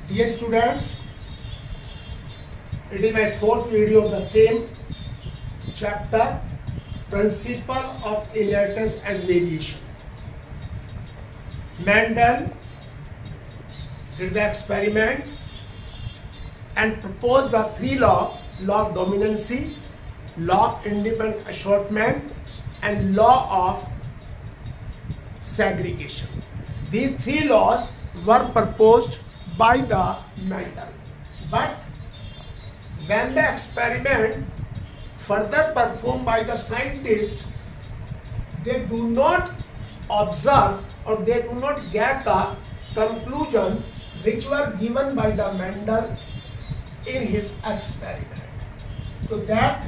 Dear students, it is my fourth video of the same chapter, Principle of Inheritance and Variation. Mendel did the experiment and proposed the three laws: law of dominancy, law of independent assortment, and law of segregation. These three laws were proposed by the Mendel, but when the experiment further performed by the scientists, they do not observe or they do not get the conclusion which were given by the Mendel in his experiment. So that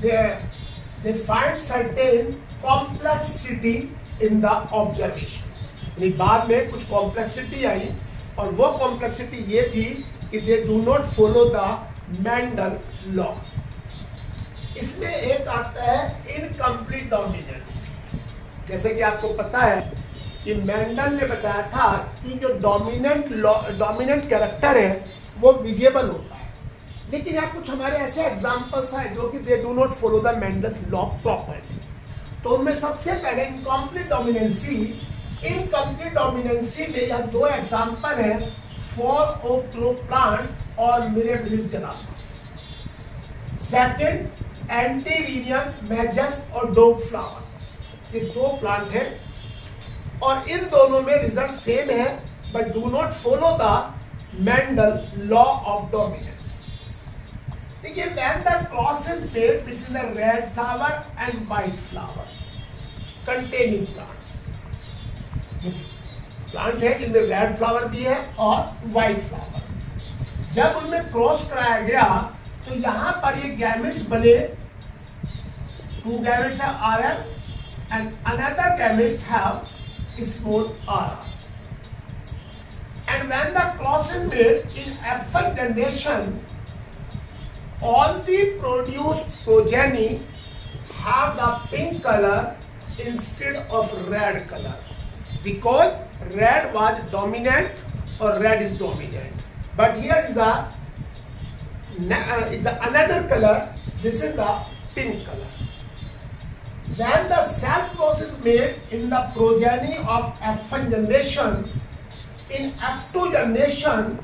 they find certain complexity in the observation. यानी बाद में कुछ complexity आई और वो complexity ये थी कि they do not follow the Mendel law. इसमें एक आता है इनकम्प्लीट डोमिनेंस. जैसे कि आपको पता है कि मेंडल ने बताया था कि जो डोमिनेंट कैरेक्टर है वो विजिबल होता है, लेकिन यहाँ कुछ हमारे ऐसे एग्जांपल्स हैं जो कि they do not follow the Mendel's law properly. तो उनमें सबसे पहले इनकम्प्लीट डोमिनेंसी में यहाँ दो एग्जांपल है, फॉर ओक प्लांट और मिरेबिलिस जलापा. सेकेंड एंटीरियम मैजस और डोग फ्लावर. ये दो प्लांट है और इन दोनों में रिजल्ट सेम है, but do not follow the Mendel law of dominance. देखिए, when the cross is made between the red flower and white flower containing plants. Plant है जिनमें रेड फ्लावर भी है और व्हाइट फ्लावर. जब उनमें क्रॉस कराया गया तो यहां पर ये गैमेट्स बने. Two gametes have RR and another gametes have small RR. And when the cross is made in F1 generation, all the produced progeny have the pink color instead of red color, because red was dominant or red is dominant. But here is the another color. This is the pink color. When the self cross is made in the progeny of F1 generation, in F2 generation,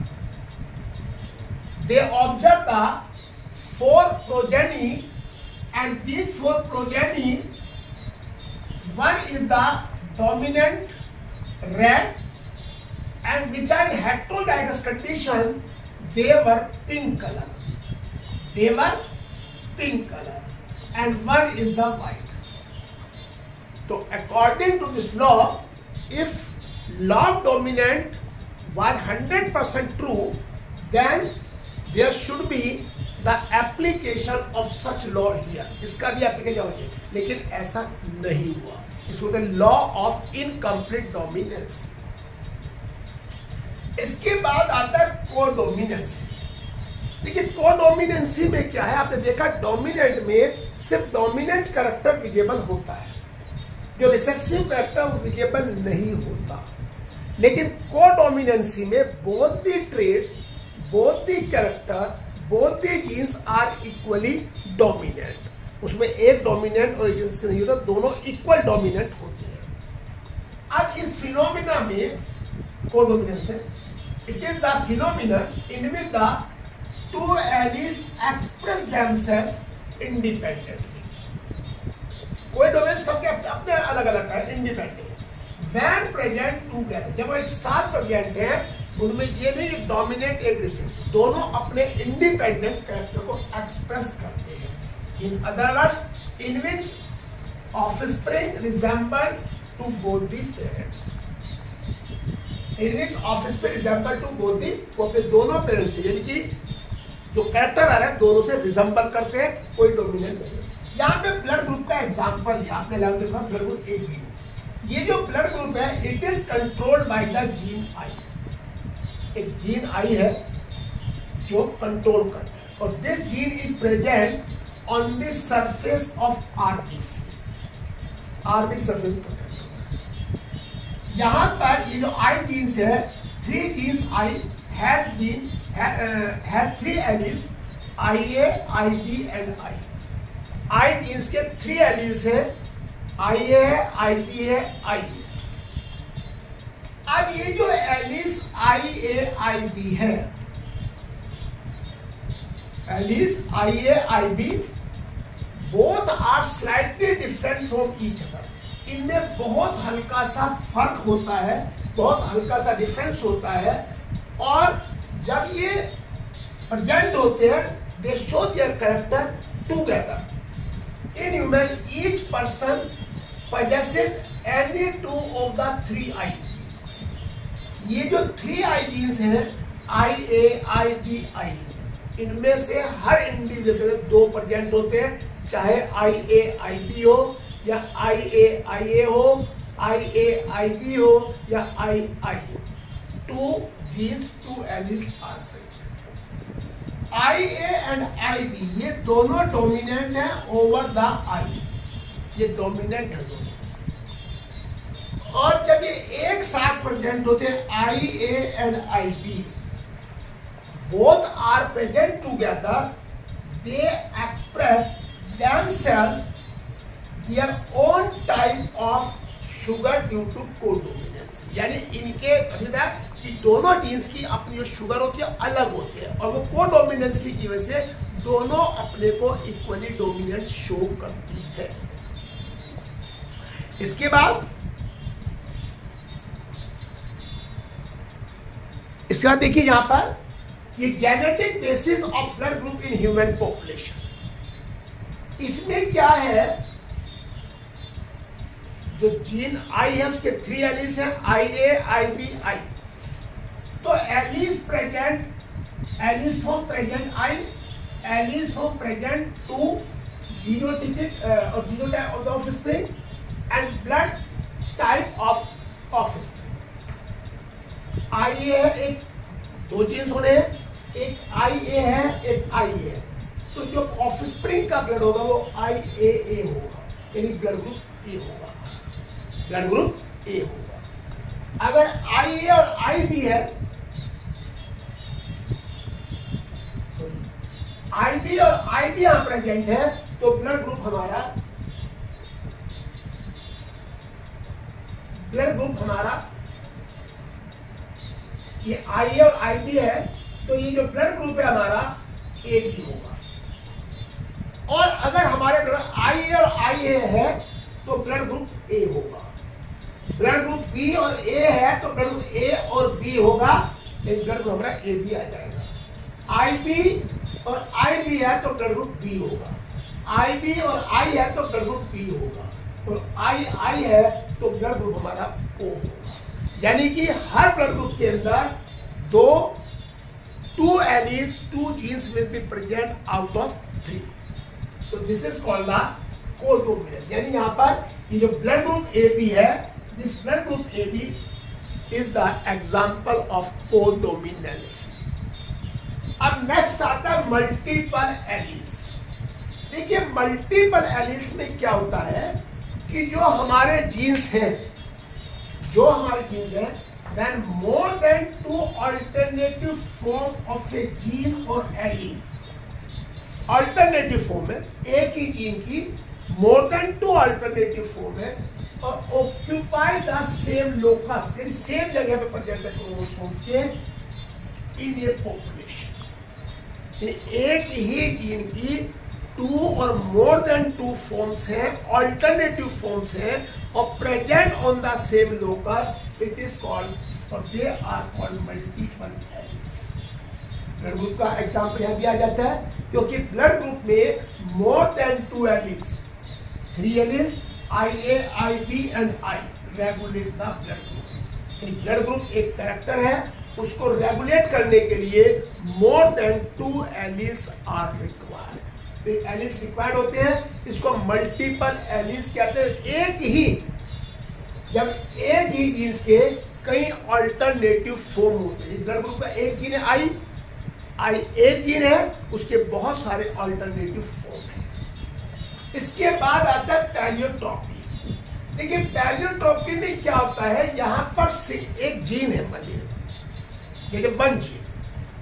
they observe the four progeny, and these four progeny, one is the dominant red, and which are in heterozygous condition, they were pink color. And one is the white. So according to this law, if law of dominant was 100% true, then there should be the application of such law here. इसका भी application होना चाहिए, लेकिन ऐसा नहीं हुआ. इसको कहते हैं law of incomplete dominance. इसके बाद आता है कोडोमिनेंसी. देखिए, कोडोमिनेंसी में क्या है, आपने देखा डोमिनेंट में सिर्फ डोमिनेंट कैरेक्टर विजिबल होता है, जो रिसेसिव कैरेक्टर विजिबल नहीं होता. लेकिन कोडोमिनेंसी में both the traits, both the character, both the genes are equally dominant. उसमें एक डोमिनेंट और एक नहीं होता, दोनों इक्वल डोमिनेंट होते हैं. अब इस फिनोमिना में कोडोमिनेंस है. It is the phenomena in which the two alleles express themselves independently. कोई डोमेन सबके अपने अलग अलग है, इंडिपेंडेंट. वैन प्रेजेंट टूगेदर, जब वो एक साथ प्रेजेंट है, उनमें ये नहीं एक डोमिनेंट एक रिसेसिव, दोनों अपने इंडिपेंडेंट कैरेक्टर को एक्सप्रेस करते हैं. In other words, in which offspring resemble to both the parents. In which offspring resemble to both the, वो अपने दोनों पेरेंट्स से, यानी कि जो कैरेक्टर आ रहा है दोनों से रिजेंबल करते हैं, कोई डोमिनेंट नहीं. यहाँ पे ब्लड ग्रुप का एग्जांपल है, आपने ब्लड ग्रुप AB. ये जो ब्लड ग्रुप है, it is controlled by the gene I. एक जीन I है जो कंट्रोल करता है, और this gene is present on the surface of RBC. RBC surface protect होता है. यहाँ पर ये जो I जीन्स है 3 genes I has three alleles IA, IB and I. I genes के 3 alleles है, IA है, IB है, I है. अब ये जो एलिस IA, IB है, Alice IA, IB both are slightly different from each other. इनमें बहुत हल्का सा फर्क होता है, बहुत हल्का सा डिफरेंस होता है, और जब ये प्रेजेंट होते हैं दे show their character together. In human each person possesses any 2 of the 3 I genes. ये जो 3 I genes हैं IA, IB, I, इनमें से हर इंडिविजुअल 2 प्रेजेंट होते हैं, चाहे IA, IB हो या IA, IA हो, IA, IB हो या II हो. 2 genes, 2 alleles are present. IA and IB ये दोनों डोमिनेंट हैं ओवर द I. ये डोमिनेंट है दोनों. और जब ये एक साथ प्रेजेंट होते हैं IA and IB, both are present together, they express themselves their own type of sugar due to codominance. यानी इनके अभी तक कि दोनों जीन्स की अपनी जो शुगर होती है अलग होती है, और वो कोडोमिनेंसी की वजह से दोनों अपने को इक्वली डोमिनेंट शो करती है. इसके बाद देखिए यहां पर ये genetic basis of blood group in human population. इसमें क्या है, जो जीन आई है उसके 3 एलिस हैं, IA, IB, I. तो alleles present, alleles form present I, alleles form present 2 genotypic और genotype of the offspring and blood type of offspring. IA है, एक 2 जीन्स होने हैं, एक IA है, एक IA है. तो जो ऑफस्प्रिंग का ब्लड होगा वो IAA होगा, यानी ब्लड ग्रुप A होगा, ब्लड ग्रुप A होगा. अगर IA और IB है, IB और IB यहां प्रेजेंट है, तो ब्लड ग्रुप हमारा ये IA और IB है, तो ये जो ब्लड ग्रुप है हमारा AB होगा. और अगर हमारे IA और IA है तो ब्लड ग्रुप A होगा. ब्लड ग्रुप B और A है तो ब्लड ग्रुप A और B होगा, एक ब्लड ग्रुप हमारा AB आ जाएगा. IB और IB है तो ब्लड ग्रुप B होगा. IB और I है तो ब्लड ग्रुप B होगा, और II है तो ब्लड ग्रुप हमारा O होगा. यानी कि हर ब्लड ग्रुप के अंदर 2 alleles, 2 genes will be present out of 3. तो this is called the codominance. यानी यहां पर ये जो ब्लड ग्रुप AB है, this blood group AB is the example of codominance. अब नेक्स्ट आता है मल्टीपल एलीज. देखिए मल्टीपल एलीज में क्या होता है कि जो हमारे जीन्स हैं, when more than 2 alternative form of a gene or allele, alternative form है, एक ही जीन की more than 2 alternative form है, और occupy the same locus, यानी सेम जगह पे प्रेजेंट है क्रोमोसोम्स के in a population. एक ही जीन की 2 और more than 2 फॉर्म्स हैं, ऑल्टरनेटिव फॉर्म्स हैं, और present on the same locus, it is called, और they are called multiple alleles. Blood group का एग्जांपल यहां दिया जाता है, क्योंकि ब्लड ग्रुप में more than 2 alleles, 3 alleles IA, IB and I regulate the blood group. Blood group एक character है, उसको रेगुलेट करने के लिए more than 2 alleles are required. Alleles required होते हैं, इसको मल्टीपल एलीज कहते हैं. जब एक ही जीन्स के कई अल्टरनेटिव फॉर्म होते हैं. ब्लड ग्रुप का एक जीन है I एक जीन है, उसके बहुत सारे अल्टरनेटिव फॉर्म हैं. इसके बाद आता है पैलियोट्रॉपी. देखिए पैलियोट्रॉपी में क्या होता है, यहां पर से एक जीन है, मानिए ये 1 जीन।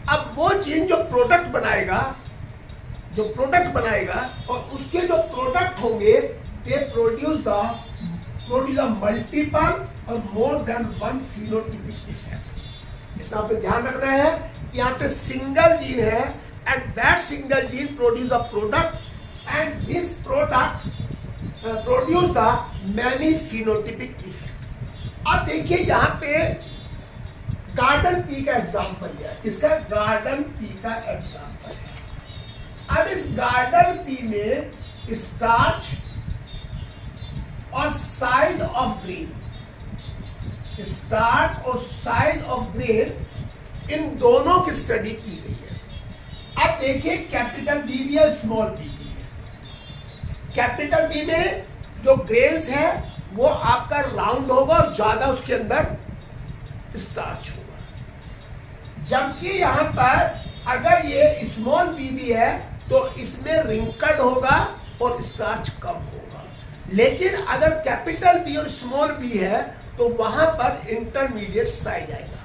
अब वो जीन जो प्रोडक्ट बनाएगा और उसके जो प्रोडक्ट होंगे दे प्रोड्यूस मल्टीपल और मोर देन 1 phenotypic इफेक्ट। इसमें आपको ध्यान रखना है कि यहाँ पे सिंगल जीन है and that single gene produce the product and this product produce the many phenotypic effect. अब देखिए यहाँ पे गार्डन पी का एग्जाम्पल है, इसका गार्डन पी का एग्जाम्पल है। अब इस गार्डन पी में स्टार्च और साइज ऑफ ग्रेन, स्टार्च और साइज ऑफ ग्रेन इन दोनों की स्टडी की गई है। अब देखिए कैपिटल बी भी है, स्मॉल बी भी है। कैपिटल बी में जो ग्रेन्स है वो आपका राउंड होगा और ज्यादा उसके अंदर स्टार्च होगा, जबकि यहां पर अगर ये स्मॉल बी भी है तो इसमें रिंकल्ड होगा और स्टार्च कम होगा। लेकिन अगर कैपिटल बी और स्मॉल बी है तो वहां पर इंटरमीडिएट साइज आएगा,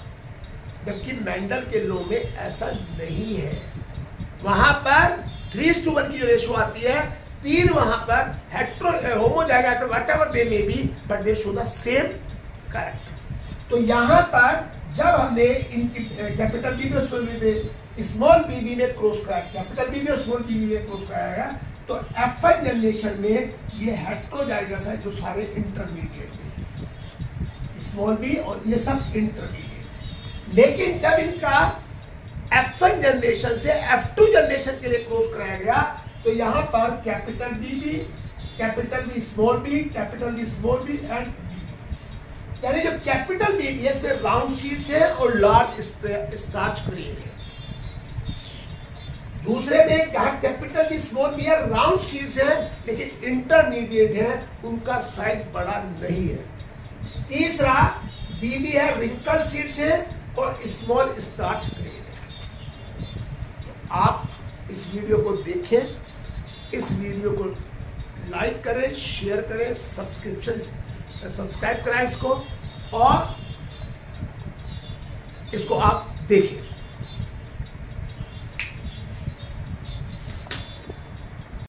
जबकि मेंडल के लॉ में ऐसा नहीं है। वहां पर 3:1 की जो रेशो आती है, 3 वहां पर homozygous whatever they may be but they show the same character. तो यहां पर जब हमने इनकी कैपिटल बी में स्मॉल बी बी में क्रॉस कराया, कैपिटल बी में स्मॉल बी बी में क्रॉस कराया तो F1 जनरेशन में ये हेट्रोजाइगस है, जो सारे इंटरमीडिएट थे, स्मॉल बी और ये सब इंटरमीडिएट थे। लेकिन जब इनका F1 जनरेशन से F2 जनरेशन के लिए क्रॉस कराया गया तो यहां पर capital B, capital B small B, capital B small B and B, यानी जो कैपिटल बी है इसमें राउंड सीड्स है और लार्ज स्टार्च ग्रेन है। दूसरे में कैपिटल बी स्मॉल बी है, राउंड सीड्स है लेकिन इंटरमीडिएट है, उनका साइज बड़ा नहीं है। तीसरा बी बी है, रिंकल सीड्स है और स्मॉल स्टार्च ग्रेन है। तो आप इस वीडियो को देखें, इस वीडियो को लाइक करें, शेयर करें, सब्सक्राइब कराएं इसको और इसको आप देखें।